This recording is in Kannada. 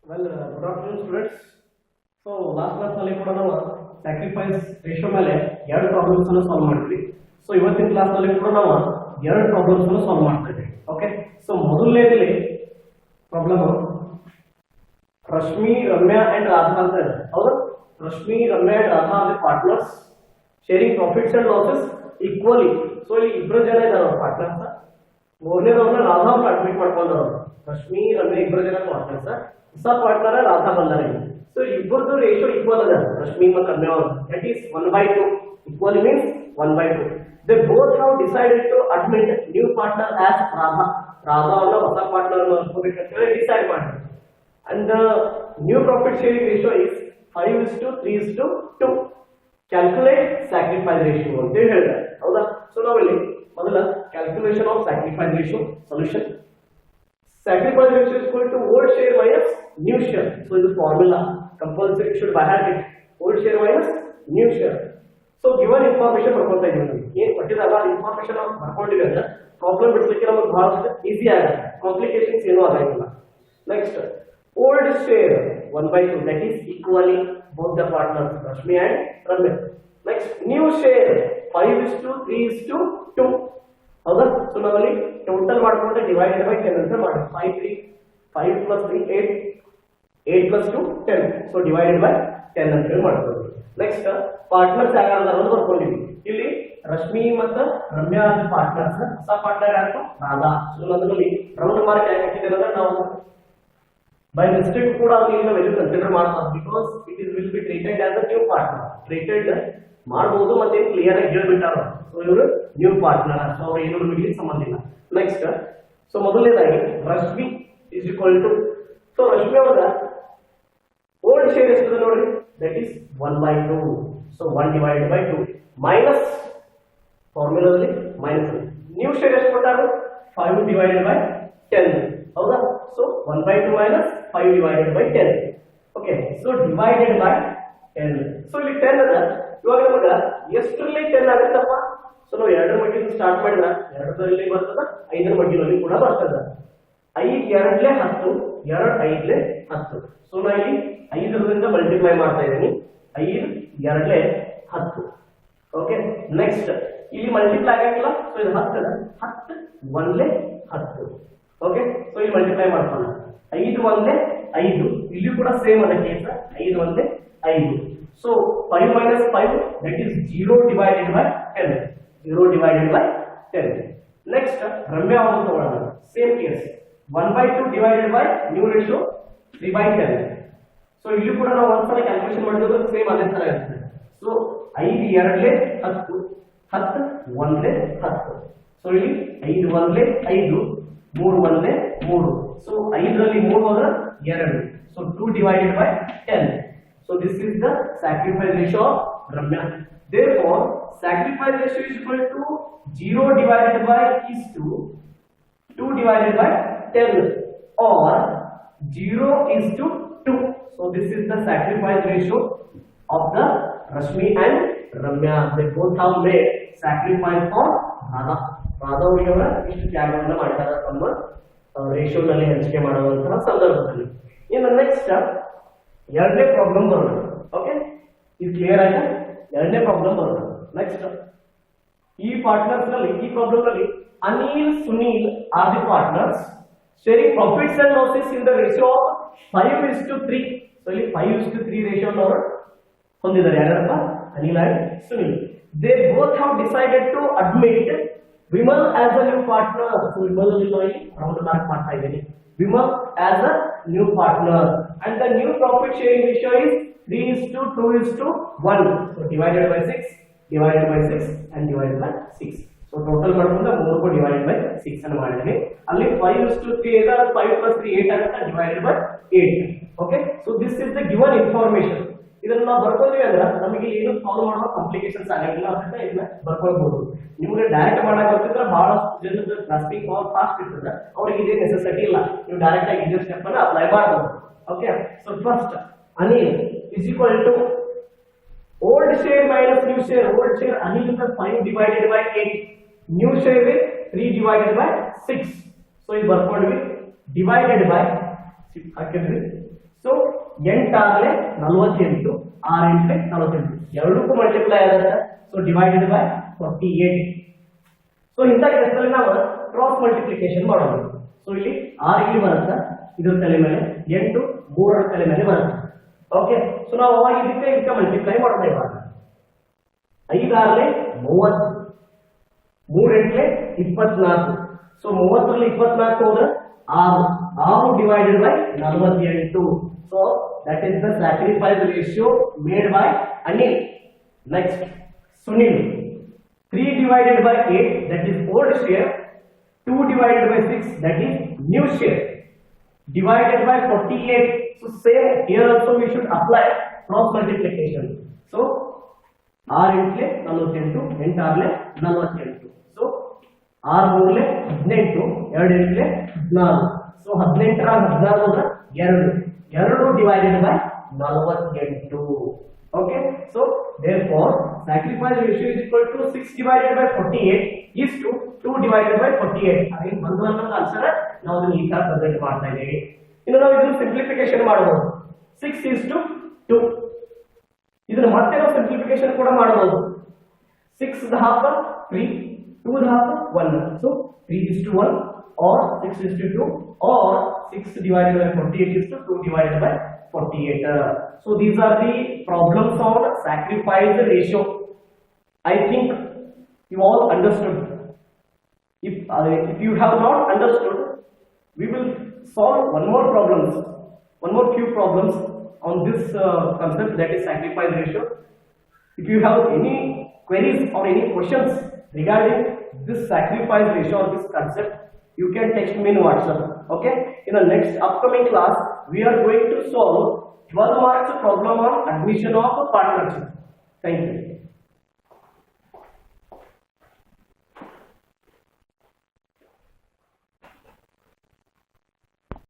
Good afternoon, students. So, last class ನಲ್ಲಿ ಕೂಡ ನಾವು sacrifice ratio ಮೇಲೆ ಎರಡು ಪ್ರಾಬ್ಲಮ್ಸ್ ಅನ್ನು ಸಾಲ್ವ್ ಮಾಡಿದ್ವಿ. ಸೊ ಇವತ್ತಿನ ಕ್ಲಾಸ್ ನಲ್ಲಿ ಕೂಡ ನಾವು ಎರಡು ಪ್ರಾಬ್ಲಮ್ಸ್ ಅನ್ನು ಸಾಲ್ವ್ ಮಾಡ್ತಾ ಇದ್ದೀವಿ. ಓಕೆ, ಸೊ ಮೊದಲನೇದಲ್ಲಿ ಪ್ರಾಬ್ಲಮ್ ರಶ್ಮಿ, ರಮ್ಯಾ ಅಂಡ್ ರಾಧಾ ಅಂತ ಇದೆ. ಹೌದಾ? Rashmi, Ramya and Radha are partners sharing profits and losses equally. So ಇಲ್ಲಿ ಇಬ್ಬರು ಜನ ಇದ್ದಾರೆ ಪಾರ್ಟ್ನರ್ಸ್. ಮೂರನೇದವ್ರನ್ನ ರಾಧಾ ಅವ್ರನ್ನ ಅಡ್ಮಿಟ್ ಮಾಡ್ಕೊಂಡವ್ರು. ರಶ್ಮಿ, ರಮ್ಯಾ ಇಬ್ಬರು ಜನ ಪಾರ್ಟ್ನರ್ಸ್. ಹೊಸ ಪಾರ್ಟ್ನರ್ ರಾಧಾ ಬಂದಾರೆ. ಸೊ ಇಬ್ಬರದು ರೇಷಿಯೋ ಈಕ್ವಲ್ ಅದ. ರಶ್ಮಿ ಮತ್ತು ರಮ್ಯಾ ಅವರು that is 1/2. Equal means 1/2. They both have decided to admit new partner as Radha. ರಾಧಾವನ್ನ ಹೊಸ ಪಾರ್ಟ್ನರ್ ಅನ್ಕೋಬೇಕಂತ ಹೇಳಿ ಡಿಸೈಡ್ ಮಾಡಿದ್ರು. And the new profit sharing ratio is 5:3:2. Calculate sacrifice ratio ಅಂತ ಹೇಳಿದ್ರೆ. ಹೌದಾ? ಸೊ ನಾವಿಲ್ಲಿ ಮೊದಲ calculation of sacrifice ratio solution. Sacrifice ratio is equal to old share minus new share. So this formula compulsory should by heart it. Old share minus new share. So given information ಬರ್ಕೊಳ್ತಾ ಇದೀವಿ ನಾವು. ಏನು ಕೊಟ್ಟಿರಲ್ಲ information ನಾವು ಬರ್ಕೊಂಡಿದ್ದೀವಿ ಅಂದ್ರೆ ಪ್ರಾಬ್ಲಮ್ ಬಿಡಿಸಲಿಕ್ಕೆ ನಮಗೆ ಬಹಳ ಈಸಿ ಆಗುತ್ತೆ. ಕಾಂಪ್ಲಿಕೇಶನ್ಸ್ ಏನೂ ಆಗಲ್ಲ. Next old share 1/2 that is equally both the partners Rashmi and Ramya. Next new share 5:3:2. ಹೌದಾ? ಸೊ ನಾವಲ್ಲಿ ಟೋಟಲ್ ಮಾಡ್ಕೊಂಡ್ರೆ ಡಿವೈಡೆಡ್ ಬೈ 10 ಅಂತ ಮಾಡಿ 5 plus 3 8 8 plus 2 10. So divided by 10 ಅಂತ ಹೇಳಿ ಮಾಡ್ತೀವಿ. ನೆಕ್ಸ್ಟ್ ಪಾರ್ಟ್ನರ್ಸ್ ಯಾರು ಅಂತ ಬರ್ಕೊಂಡಿವಿ. ಇಲ್ಲಿ ರಶ್ಮಿ ಮತ್ತು ರಮ್ಯಾ ಅಂತ ಪಾರ್ಟ್ನರ್ಸ್. ಹೊಸ ಪಾರ್ಟ್ನರ್ ಯಾರು? ರಾಧಾ. ಸೊ ಅದರಲ್ಲಿ ರೌಂಡ್ ಮಾರ್ಕ್ ಯಾಕೆ ಹಾಕಿದ್ದೇವೆ ಅಂದ್ರೆ ನಾವು ಬೈ ಮಿಸ್ಟೇಕ್ ಕೂಡ ಅಲ್ಲಿ ವ್ಯಾಲ್ಯೂ ಕನ್ಸಿಡರ್ ಮಾಡಬಹುದು. Because it is will be treated as a new partner. Treated ಮಾಡಬಹುದು ಮತ್ತೆ ಕ್ಲಿಯರ್ ಆಗಿ ಹೇಳ್ಬಿಟ್ಟಾರ. ಸೊ ಇವರು ನ್ಯೂ ಪಾರ್ಟ್ನರ್. ಸೊ ಅವರು ಏನು ನಮಗೆ ಸಂಬಂಧ ಇಲ್ಲ. ನೆಕ್ಸ್ಟ್ ಸೊ ಮೊದಲನೇದಾಗಿ Rashmi is equal to, so Rashmi ಅವರ ಓಲ್ಡ್ ಶೇರ್ ಎಷ್ಟಿದೆ ನೋಡಿ, ದಟ್ ಈಸ್ 1/2. ಸೊ 1/2 ಮೈನಸ್ ಫಾರ್ಮುಲಾದಲ್ಲಿ ಮೈನಸ್. ನ್ಯೂ ಶೇರ್ ಎಷ್ಟು ಕೊಟ್ಟಾರು? 5/10. ಹೌದಾ? So 1/2 minus 5/10. Okay, so divided by 10. So ಇಲ್ಲಿ 10 ಅದ. ಇವಾಗ ನಮಗ ಎಷ್ಟರಲ್ಲಿ 10 ಆಗುತ್ತಪ್ಪ? ಸೊ ನಾವು 2ರ ಮಟ್ಟಿಗೆ ಸ್ಟಾರ್ಟ್ ಮಾಡಿದ್ರೆ 2ರಲ್ಲಿ ಬರ್ತದ, 5ರ ಮಟ್ಟಿನಲ್ಲಿ ಕೂಡ ಬರ್ತದ. 5 2 10, 2 5 10. ಸೊ ನಾ ಇಲ್ಲಿ 5ರಿಂದ ಮಲ್ಟಿಪ್ಲೈ ಮಾಡ್ತಾ ಇದ್ದೀನಿ. 5 2 10. ಓಕೆ, ನೆಕ್ಸ್ಟ್ ಇಲ್ಲಿ ಮಲ್ಟಿಪ್ಲೈ ಆಗಂಗಿಲ್ಲ. ಸೊ ಇದು 10 ಅದ. 10 1 10. ಓಕೆ, ಸೊ ಇಲ್ಲಿ ಮಲ್ಟಿಪ್ಲೈ ಮಾಡ್ಕೊಳ್ಳೋಣ. 5 1 5. ಇಲ್ಲಿ ಕೂಡ ಸೇಮ್ ಅದ case. 5 1 5. So 5 minus 5 that is 0 divided by 10. 0 divided by 10. Next Ramya also ತಗೊಳ್ಳೋಣ. Same case. 1/2 divided by new ratio 3/10. So ಇಲ್ಲಿ ಕೂಡ ನಾವು ಒಂದ್ಸಲ ಕ್ಯಾಲ್ಕುಲೇಷನ್ ಮಾಡಿದ್ರೆ ಸೇಮ್ ಅದೇ ತರ ಇರುತ್ತೆ. So 5 2 10 10 1 10. So ಇಲ್ಲಿ 5 1 5 3 1 3. So 5ರಲ್ಲಿ 3 ಹೋದ್ರೆ 2. So 2 divided by 10. So this is the sacrifice ratio of Ramya. Therefore, sacrifice ratio is equal to 0 divided by is 2 divided by 10, or 0 is to 2. So this is the sacrifice ratio of the Rashmi and Ramya. They both have made sacrifice for Radha. Radha ಅವರ ಇಷ್ಟು ತ್ಯಾಗವನ್ನು ಮಾಡಿದ್ದಾರೆ ತಮ್ಮ ರೇಷಿಯೋನಲ್ಲಿ ಹಂಚಿಕೆ ಮಾಡುವಂತಹ ಸಂದರ್ಭದಲ್ಲಿ. ಇನ್ನು ನೆಕ್ಸ್ಟ್ ಎರಡನೇ ಪ್ರಾಬ್ಲಮ್ ಬರೋಣ. ಓಕೆ, ಇದು ಕ್ಲಿಯರ್ ಆಯ್ತಾ? ಎರಡನೇ ಪ್ರಾಬ್ಲಮ್ ಬರೋಣ. ನೆಕ್ಸ್ಟ್ ಈ ಪಾರ್ಟ್ನರ್ಸ್ ನಲ್ಲಿ, ಈ ಪ್ರಾಬ್ಲಮ್ ನಲ್ಲಿ Anil Sunil are the partners sharing profits and losses in the ratio of 5:3. So ಇಲ್ಲಿ 5:3 ರೇಷಿಯೋ ಅವರು ಹೊಂದಿದ್ದಾರೆ. ಯಾರಪ್ಪ? Anil and Sunil. They both have decided to admit Vimal as a new partner. So Vimal ಅಲ್ಲಿ ರೌಂಡ್ ಮಾರ್ಕ್ ಮಾಡ್ತಾ ಇದ್ದೀನಿ. Vimal as a new partner, and the new profit sharing ratio is 3:2:1. So divided by 6 and divided by 6. So total ಮಾಡ್ಕೊಂಡ್ರೆ 3 divided by 6 ಅನ್ನು ಮಾಡಿದ್ವಿ. ಅಲ್ಲಿ 5:3 ಇದೆ. 5 plus 3 8 ಆಗುತ್ತೆ. divided by 8. Okay, so this is the given information. ಇದನ್ನ ನಾವು ಬರ್ಕೊಂಡ್ವಿ ಅಂದ್ರೆ ನಮಗೆ ಏನು ಸಾಲ್ವ್ ಮಾಡೋ ಕಾಂಪ್ಲಿಕೇಶನ್ಸ್ ಆಗಂಗಿಲ್ಲ. ಅದಕ್ಕೆ ಇದನ್ನ ಬರ್ಕೊಳ್ಬಹುದು. ನಿಮಗೆ ಡೈರೆಕ್ಟ್ ಮಾಡಕ್ಕೆ ಗೊತ್ತಿದ್ರೆ ಬಹಳಷ್ಟು ಜನದ ಗ್ರಾಸ್ಪಿಂಗ್ ಪವರ್ ಫಾಸ್ಟ್ ಇರ್ತದೆ. ಅವರಿಗೆ ಇದೇ ನೆಸೆಸಿಟಿ ಇಲ್ಲ. ನೀವು ಡೈರೆಕ್ಟ್ ಆಗಿ ಇದೇ ಸ್ಟೆಪ್ ಅನ್ನು ಅಪ್ಲೈ ಮಾಡಬಹುದು. Okay, so first Anil is equal to old share minus new share. Old share Anil is 5 divided by 8. New share is 3 divided by 6. So ಇದು ಬರ್ಕೊಂಡ್ವಿ. divided by ಹಾಕಿದ್ವಿ. ಸೊ 8 ಆಗಲೇ 48, 6 8 48 ಎರಡಕ್ಕೂ ಮಲ್ಟಿಪ್ಲೈ ಆಗುತ್ತೆ. So divided by 48. ಸೊ ಇಂಥ ಕೇಸಲ್ಲಿ ನಾವು ಕ್ರಾಸ್ ಮಲ್ಟಿಪ್ಲಿಕೇಶನ್ ಮಾಡೋದು. ಸೊ ಇಲ್ಲಿ 6 ಇಲ್ಲಿ ಬರುತ್ತೆ, ಇದ್ರ ತಲೆ ಮೇಲೆ 8 3ರ ತಲೆ ಮೇಲೆ ಬರುತ್ತೆ. ಓಕೆ, ಸೊ ನಾವು ಅವಾಗ ಇದಕ್ಕೆ ಮಲ್ಟಿಪ್ಲೈ ಮಾಡೋಣ. ಇವಾಗ 5 ಆಗಲೇ 30, 3 8 24. ಸೊ 30ರಲ್ಲಿ 24 ಹೋದ್ರೆ 6 divided by 48. So that is the sacrifice ratio made by Anil. Next, Sunil. 3 divided by 8, that is old share. 2 divided by 6, that is new share. Divided by 48. So same here also we should apply cross multiplication. So 6 8 48, 8 ಆಗಲೇ 48. So 6 3 18, 2 8 14. So 18 ರ 14 ಹೋದ್ರೆ 2 divided by 48. Okay, so therefore sacrifice ratio is equal to 6 divided by 48 is to 2 divided by 48. again ಒಂದು ಅನ್ನೋ ಆನ್ಸರ್ ನಾವು ಇದನ್ನ ಈ ತರ ಪ್ರೆಸೆಂಟ್ ಮಾಡ್ತಾ ಇದ್ದೇವೆ. ಇನ್ನು ನಾವು ಇದನ್ನ ಸಿಂಪ್ಲಿಫಿಕೇಶನ್ ಮಾಡಬಹುದು. 6 is to 2. ಇದನ್ನ ಮತ್ತೆ ನಾವು ಸಿಂಪ್ಲಿಫಿಕೇಶನ್ ಕೂಡ ಮಾಡಬಹುದು. 6 the half 3, 2 the half 1. so 3 is to 1 or 6 is to 2 or 6 divided by 48 is to 2 divided by 48. So these are the problems on sacrifice ratio. I think you all understood. If you have not understood, we will solve one more few problems on this concept, that is sacrifice ratio. If you have any queries or any questions regarding this sacrifice ratio or this concept, you can text me in WhatsApp. Okay, in the next upcoming class we are going to solve 12 marks problem on admission of partnership. Thank you.